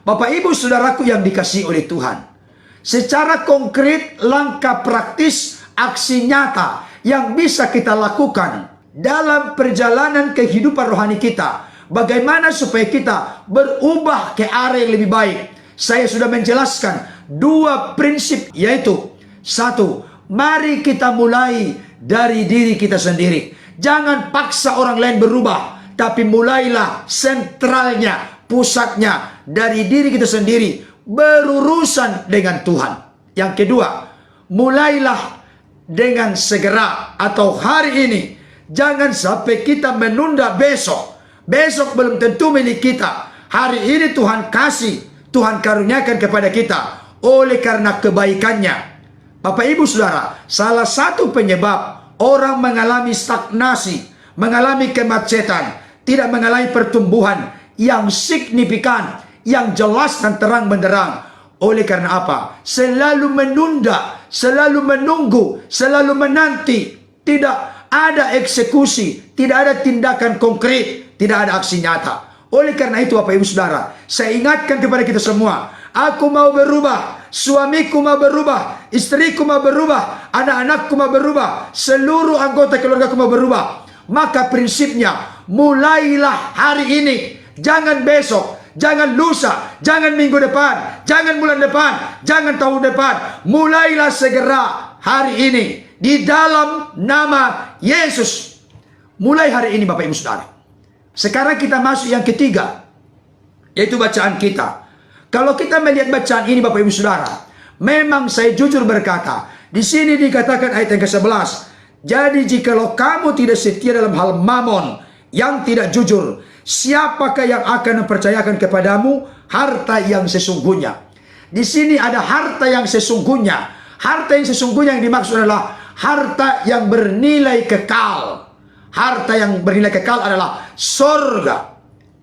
Bapak Ibu Saudaraku yang dikasihi oleh Tuhan, secara konkret, langkah praktis, aksi nyata yang bisa kita lakukan dalam perjalanan kehidupan rohani kita, bagaimana supaya kita berubah ke arah yang lebih baik. Saya sudah menjelaskan 2 prinsip, yaitu 1, mari kita mulai dari diri kita sendiri. Jangan paksa orang lain berubah, tapi mulailah sentralnya, pusatnya dari diri kita sendiri, berurusan dengan Tuhan. Yang kedua, mulailah dengan segera atau hari ini. Jangan sampai kita menunda besok. Besok belum tentu milik kita. Hari ini Tuhan kasih, Tuhan karuniakan kepada kita oleh karena kebaikannya. Bapak Ibu Saudara, salah satu penyebab orang mengalami stagnasi, mengalami kemacetan, tidak mengalami pertumbuhan yang signifikan, yang jelas dan terang benderang. Oleh karena apa? Selalu menunda, selalu menunggu, selalu menanti. Tidak ada eksekusi, tidak ada tindakan konkret, tidak ada aksi nyata. Oleh karena itu Bapak Ibu Saudara, saya ingatkan kepada kita semua, aku mau berubah, suamiku mau berubah, istriku mau berubah, anak-anakku mau berubah, seluruh anggota keluargaku mau berubah. Maka prinsipnya, mulailah hari ini, jangan besok, jangan lusa, jangan minggu depan, jangan bulan depan, jangan tahun depan. Mulailah segera hari ini di dalam nama Yesus. Mulai hari ini Bapak Ibu Saudara. Sekarang kita masuk yang ketiga, yaitu bacaan kita. Kalau kita melihat bacaan ini Bapak Ibu Saudara, memang saya jujur berkata, di sini dikatakan ayat yang ke-11, jadi jikalau kamu tidak setia dalam hal mamon yang tidak jujur, siapakah yang akan mempercayakan kepadamu harta yang sesungguhnya? Di sini ada harta yang sesungguhnya. Harta yang sesungguhnya yang dimaksud adalah harta yang bernilai kekal. Harta yang bernilai kekal adalah surga.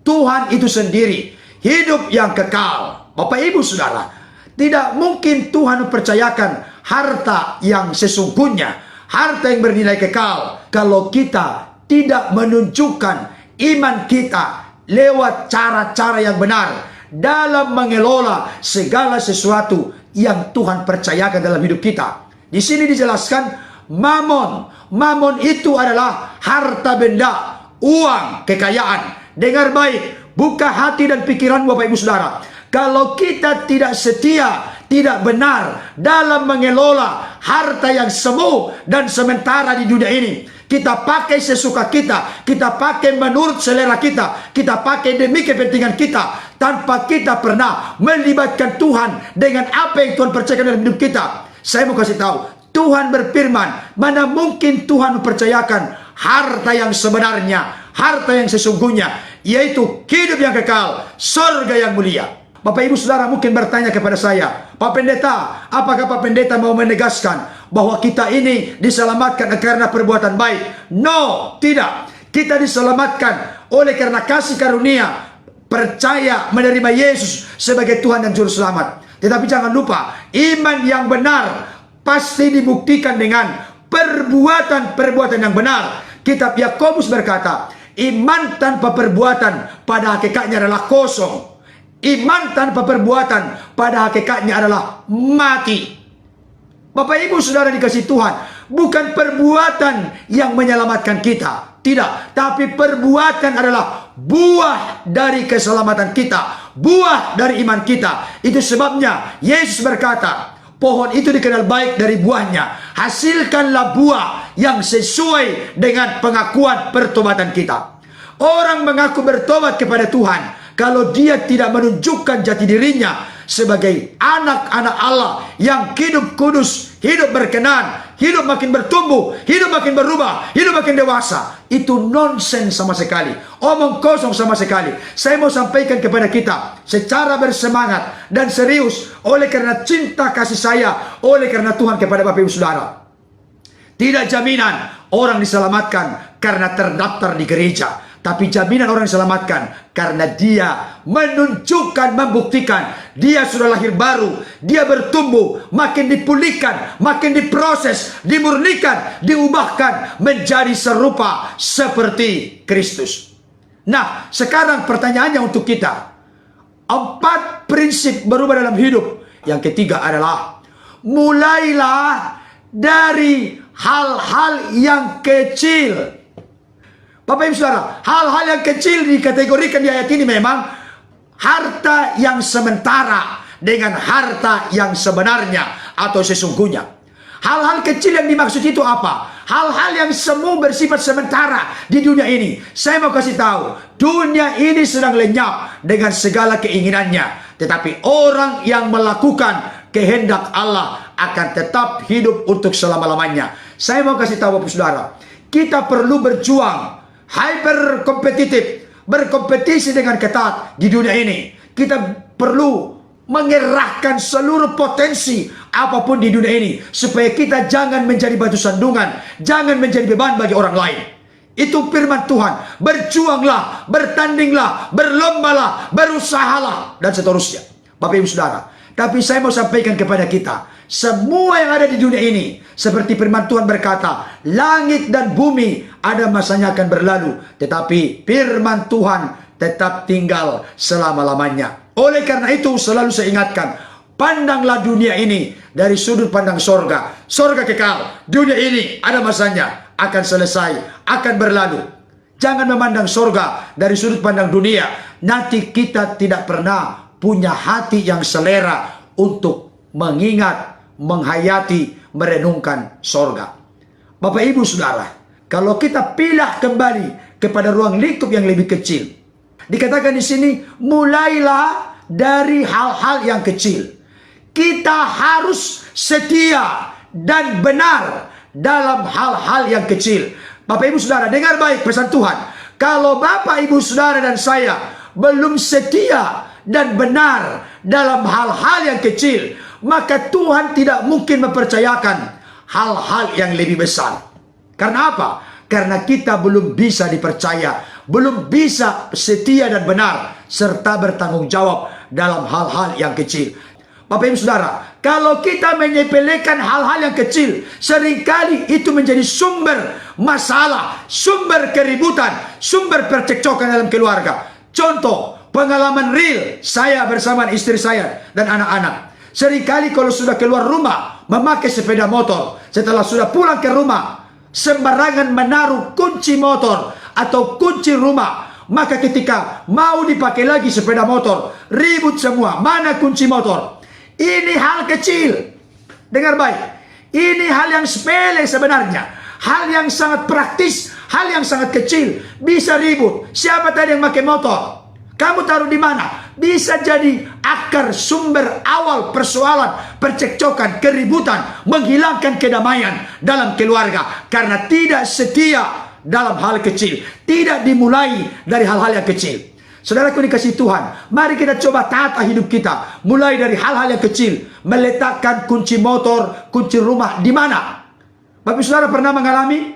Tuhan itu sendiri, hidup yang kekal. Bapak Ibu Saudara, tidak mungkin Tuhan mempercayakan harta yang sesungguhnya, harta yang bernilai kekal, kalau kita tidak menunjukkan iman kita lewat cara-cara yang benar dalam mengelola segala sesuatu yang Tuhan percayakan dalam hidup kita. Di sini dijelaskan mamon. Mamon itu adalah harta benda, uang, kekayaan. Dengar baik, buka hati dan pikiran Bapak Ibu Saudara. Kalau kita tidak setia, tidak benar dalam mengelola harta yang semu dan sementara di dunia ini, kita pakai sesuka kita, kita pakai menurut selera kita, kita pakai demi kepentingan kita, tanpa kita pernah melibatkan Tuhan dengan apa yang Tuhan percayakan dalam hidup kita. Saya mau kasih tahu, Tuhan berfirman, mana mungkin Tuhan mempercayakan harta yang sebenarnya, harta yang sesungguhnya, yaitu hidup yang kekal, surga yang mulia. Bapak Ibu Saudara mungkin bertanya kepada saya, Pak Pendeta, apakah Pak Pendeta mau menegaskan bahwa kita ini diselamatkan karena perbuatan baik? No, tidak. Kita diselamatkan oleh karena kasih karunia, percaya menerima Yesus sebagai Tuhan dan Juru Selamat. Tetapi jangan lupa, iman yang benar pasti dibuktikan dengan perbuatan-perbuatan yang benar. Kitab Yakobus berkata, iman tanpa perbuatan pada hakikatnya adalah kosong. Iman tanpa perbuatan pada hakikatnya adalah mati. Bapak Ibu Saudara dikasih Tuhan, bukan perbuatan yang menyelamatkan kita, tidak, tapi perbuatan adalah buah dari keselamatan kita, buah dari iman kita. Itu sebabnya Yesus berkata, pohon itu dikenal baik dari buahnya. Hasilkanlah buah yang sesuai dengan pengakuan pertobatan kita. Orang mengaku bertobat kepada Tuhan kalau dia tidak menunjukkan jati dirinya sebagai anak-anak Allah yang hidup kudus, hidup berkenan, hidup makin bertumbuh, hidup makin berubah, hidup makin dewasa. Itu nonsens sama sekali, omong kosong sama sekali. Saya mau sampaikan kepada kita secara bersemangat dan serius, oleh karena cinta kasih saya, oleh karena Tuhan kepada Bapak Ibu Saudara. Tidak jaminan orang diselamatkan karena terdaftar di gereja, tapi jaminan orang diselamatkan karena dia menunjukkan, membuktikan dia sudah lahir baru, dia bertumbuh, makin dipulihkan, makin diproses, dimurnikan, diubahkan menjadi serupa seperti Kristus. Nah, sekarang pertanyaannya untuk kita, 4 prinsip berubah dalam hidup. Yang ketiga adalah mulailah dari hal-hal yang kecil. Bapak Ibu Saudara, hal-hal yang kecil dikategorikan di ayat ini memang harta yang sementara dengan harta yang sebenarnya atau sesungguhnya. Hal-hal kecil yang dimaksud itu apa? Hal-hal yang semu bersifat sementara di dunia ini. Saya mau kasih tahu, dunia ini sedang lenyap dengan segala keinginannya. Tetapi orang yang melakukan kehendak Allah akan tetap hidup untuk selama-lamanya. Saya mau kasih tahu Bapak Saudara, kita perlu berjuang hyper kompetitif, berkompetisi dengan ketat di dunia ini. Kita perlu mengerahkan seluruh potensi apapun di dunia ini supaya kita jangan menjadi batu sandungan, jangan menjadi beban bagi orang lain. Itu firman Tuhan. Berjuanglah, bertandinglah, berlombalah, berusahalah, dan seterusnya. Bapak Ibu Saudara, tapi saya mau sampaikan kepada kita, semua yang ada di dunia ini, seperti firman Tuhan berkata, langit dan bumi ada masanya akan berlalu, tetapi firman Tuhan tetap tinggal selama-lamanya. Oleh karena itu selalu saya ingatkan, pandanglah dunia ini dari sudut pandang sorga. Sorga kekal, dunia ini ada masanya, akan selesai, akan berlalu. Jangan memandang sorga dari sudut pandang dunia. Nanti kita tidak pernah punya hati yang selera untuk mengingat, menghayati, merenungkan sorga. Bapak Ibu Saudara, kalau kita pilih kembali kepada ruang lingkup yang lebih kecil, dikatakan di sini, mulailah dari hal-hal yang kecil. Kita harus setia dan benar dalam hal-hal yang kecil. Bapak Ibu Saudara, dengar baik pesan Tuhan. Kalau Bapak Ibu Saudara dan saya belum setia dan benar dalam hal-hal yang kecil, maka Tuhan tidak mungkin mempercayakan hal-hal yang lebih besar. Karena apa? Karena kita belum bisa dipercaya, belum bisa setia dan benar, serta bertanggung jawab dalam hal-hal yang kecil. Bapak Ibu Saudara, kalau kita menyepelekan hal-hal yang kecil, seringkali itu menjadi sumber masalah, sumber keributan, sumber percekcokan dalam keluarga. Contoh, pengalaman real saya bersama istri saya dan anak-anak. Seringkali kalau sudah keluar rumah, memakai sepeda motor, setelah sudah pulang ke rumah, sembarangan menaruh kunci motor atau kunci rumah. Maka ketika mau dipakai lagi sepeda motor, ribut semua, mana kunci motor? Ini hal kecil. Dengar baik, ini hal yang sepele sebenarnya, hal yang sangat praktis, hal yang sangat kecil. Bisa ribut, siapa tadi yang pakai motor? Kamu taruh di mana? Bisa jadi akar sumber awal persoalan, percekcokan, keributan, menghilangkan kedamaian dalam keluarga. Karena tidak setia dalam hal kecil, tidak dimulai dari hal-hal yang kecil. Saudaraku dikasih Tuhan, mari kita coba tata hidup kita. Mulai dari hal-hal yang kecil. Meletakkan kunci motor, kunci rumah di mana? Bapak Saudara pernah mengalami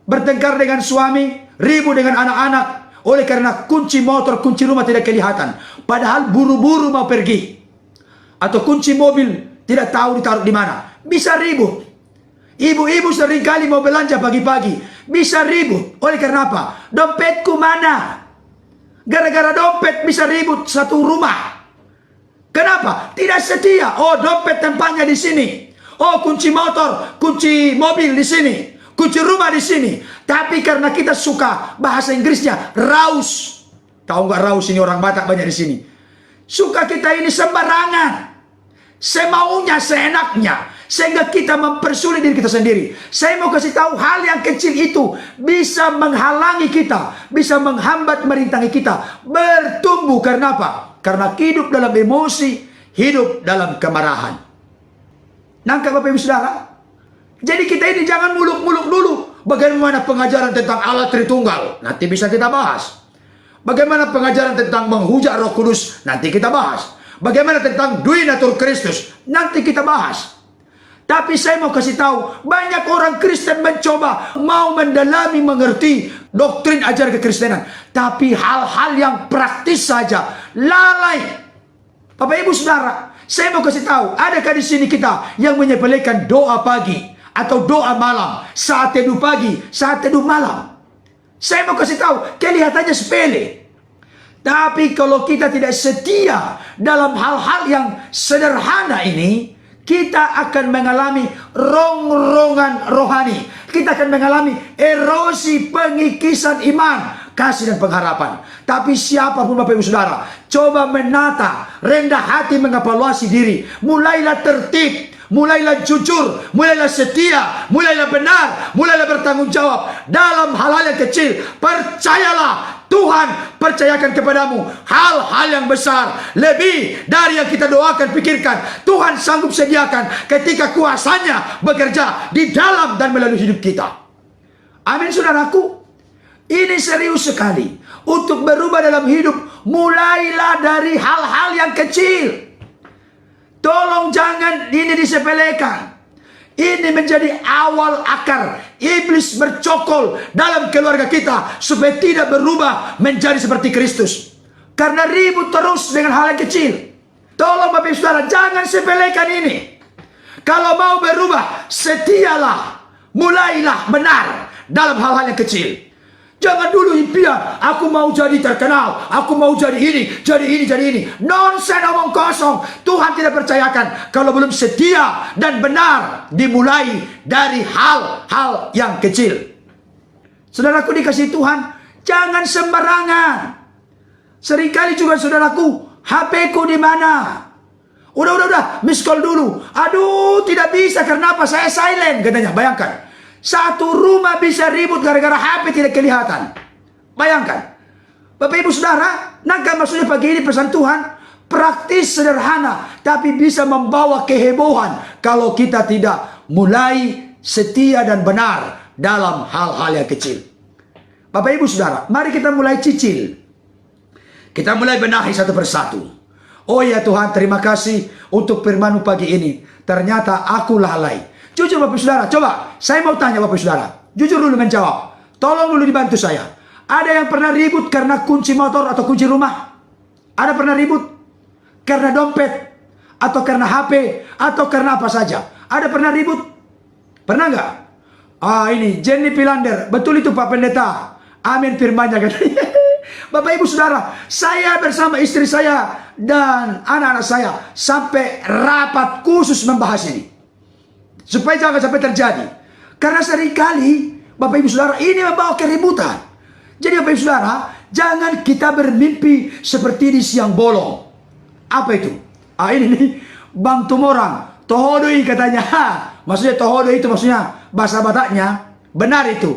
bertengkar dengan suami, ribut dengan anak-anak, oleh karena kunci motor, kunci rumah tidak kelihatan. Padahal buru-buru mau pergi. Atau kunci mobil tidak tahu ditaruh di mana. Bisa ribut. Ibu-ibu seringkali mau belanja pagi-pagi. Bisa ribut. Oleh karena apa? Dompetku mana? Gara-gara dompet bisa ribut satu rumah. Kenapa? Tidak setia. Oh, dompet tempatnya di sini. Oh, kunci motor, kunci mobil di sini. Kunci rumah di sini. Tapi karena kita suka bahasa Inggrisnya raus. Tahu nggak raus ini orang Batak banyak di sini. Suka kita ini sembarangan. Semaunya, seenaknya. Sehingga kita mempersulit diri kita sendiri. Saya mau kasih tahu hal yang kecil itu bisa menghalangi kita, bisa menghambat merintangi kita bertumbuh. Karena apa? Karena hidup dalam emosi, hidup dalam kemarahan. Nangkap Bapak Ibu Saudara? Jadi kita ini jangan muluk-muluk dulu. Bagaimana pengajaran tentang Allah Tritunggal? Nanti bisa kita bahas. Bagaimana pengajaran tentang menghujat Roh Kudus? Nanti kita bahas. Bagaimana tentang Duinatur Kristus? Nanti kita bahas. Tapi saya mau kasih tahu, banyak orang Kristen mencoba mau mendalami, mengerti doktrin ajar kekristenan, tapi hal-hal yang praktis saja lalai. Bapak Ibu Saudara, saya mau kasih tahu, adakah di sini kita yang menyepelekan doa pagi atau doa malam, saat teduh pagi, saat teduh malam? Saya mau kasih tahu, kelihatannya sepele. Tapi kalau kita tidak setia dalam hal-hal yang sederhana ini, kita akan mengalami rongrongan rohani. Kita akan mengalami erosi pengikisan iman, kasih dan pengharapan. Tapi siapapun Bapak Ibu Saudara, coba menata, rendah hati mengevaluasi diri. Mulailah tertib, mulailah jujur, mulailah setia, mulailah benar, mulailah bertanggung jawab dalam hal-hal yang kecil. Percayalah, Tuhan percayakan kepadamu hal-hal yang besar, lebih dari yang kita doakan, pikirkan. Tuhan sanggup sediakan ketika kuasanya bekerja di dalam dan melalui hidup kita. Amin saudaraku. Ini serius sekali. Untuk berubah dalam hidup, mulailah dari hal-hal yang kecil. Tolong jangan ini disepelekan. Ini menjadi awal akar iblis bercokol dalam keluarga kita supaya tidak berubah menjadi seperti Kristus. Karena ribut terus dengan hal yang kecil. Tolong Bapak Ibu Saudara, jangan sepelekan ini. Kalau mau berubah, setialah, mulailah benar dalam hal-hal yang kecil. Jangan dulu impian, aku mau jadi terkenal, aku mau jadi ini, jadi ini, jadi ini. Nonsen, omong kosong. Tuhan tidak percayakan kalau belum setia dan benar. Dimulai dari hal-hal yang kecil. Saudaraku dikasih Tuhan, jangan sembarangan. Seringkali juga saudaraku, HP ku di mana? Udah, miss call dulu. Aduh, tidak bisa, karena apa? Saya silent, katanya. Bayangkan. Satu rumah bisa ribut gara-gara HP tidak kelihatan. Bayangkan. Bapak Ibu Saudara, nangka maksudnya pagi ini pesan Tuhan, praktis sederhana, tapi bisa membawa kehebohan kalau kita tidak mulai setia dan benar dalam hal-hal yang kecil. Bapak Ibu Saudara, mari kita mulai cicil. Kita mulai benahi satu persatu. Oh ya Tuhan, terima kasih untuk firman-Mu pagi ini. Ternyata aku lalai. Jujur Bapak Saudara, coba saya mau tanya Bapak Saudara, jujur dulu menjawab. Tolong dulu dibantu saya. Ada yang pernah ribut karena kunci motor atau kunci rumah? Ada pernah ribut karena dompet atau karena HP atau karena apa saja? Ada pernah ribut? Pernah nggak? Ini Jenny Pilander, betul itu Pak Pendeta. Amin firmannya katanya. Bapak Ibu Saudara, saya bersama istri saya dan anak-anak saya sampai rapat khusus membahas ini. Supaya jangan sampai terjadi. Karena seringkali Bapak Ibu Saudara ini membawa keributan. Jadi Bapak Ibu Saudara, jangan kita bermimpi seperti di siang bolong. Apa itu? Ini nih, Bang Tumorang, tohodoi katanya. Maksudnya tohodoi itu maksudnya bahasa Bataknya. Benar itu.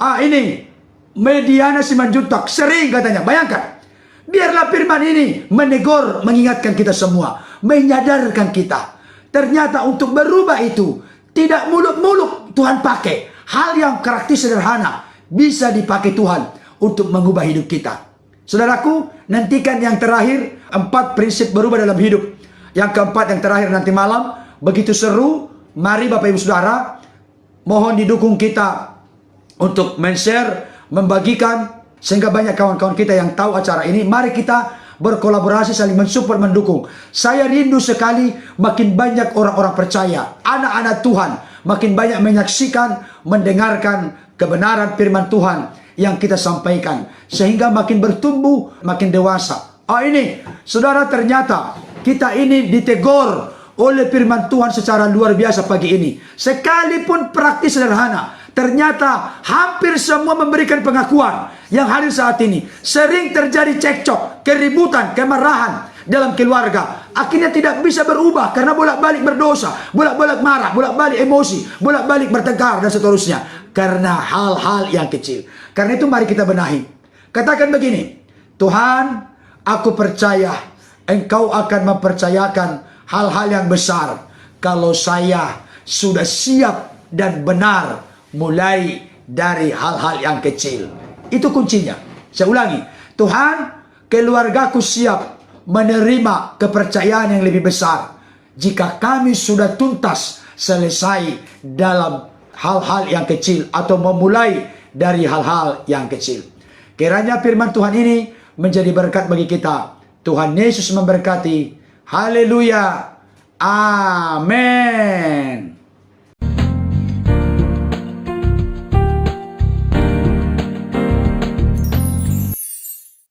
Ini Mediana Simanjuntak, sering katanya. Bayangkan. Biarlah firman ini menegur, mengingatkan kita semua. Menyadarkan kita. Ternyata untuk berubah itu tidak muluk-muluk Tuhan pakai. Hal yang praktis sederhana bisa dipakai Tuhan untuk mengubah hidup kita. Saudaraku, nantikan yang terakhir, 4 prinsip berubah dalam hidup. Yang keempat, yang terakhir nanti malam, begitu seru. Mari Bapak Ibu Saudara, mohon didukung kita untuk men-share, membagikan, sehingga banyak kawan-kawan kita yang tahu acara ini. Mari kita berkolaborasi, saling mensupport, mendukung. Saya rindu sekali makin banyak orang-orang percaya, anak-anak Tuhan, makin banyak menyaksikan, mendengarkan kebenaran firman Tuhan yang kita sampaikan, sehingga makin bertumbuh, makin dewasa. Ini, saudara, ternyata kita ini ditegur oleh firman Tuhan secara luar biasa pagi ini. Sekalipun praktis sederhana, ternyata hampir semua memberikan pengakuan yang hadir saat ini. Sering terjadi cekcok, keributan, kemarahan dalam keluarga. Akhirnya tidak bisa berubah karena bolak-balik berdosa, bolak-balik marah, bolak-balik emosi, bolak-balik bertengkar dan seterusnya. Karena hal-hal yang kecil. Karena itu mari kita benahi. Katakan begini, Tuhan, aku percaya Engkau akan mempercayakan hal-hal yang besar kalau saya sudah siap dan benar mulai dari hal-hal yang kecil. Itu kuncinya. Saya ulangi. Tuhan, keluargaku siap menerima kepercayaan yang lebih besar jika kami sudah tuntas selesai dalam hal-hal yang kecil atau memulai dari hal-hal yang kecil. Kiranya firman Tuhan ini menjadi berkat bagi kita. Tuhan Yesus memberkati. Haleluya. Amin.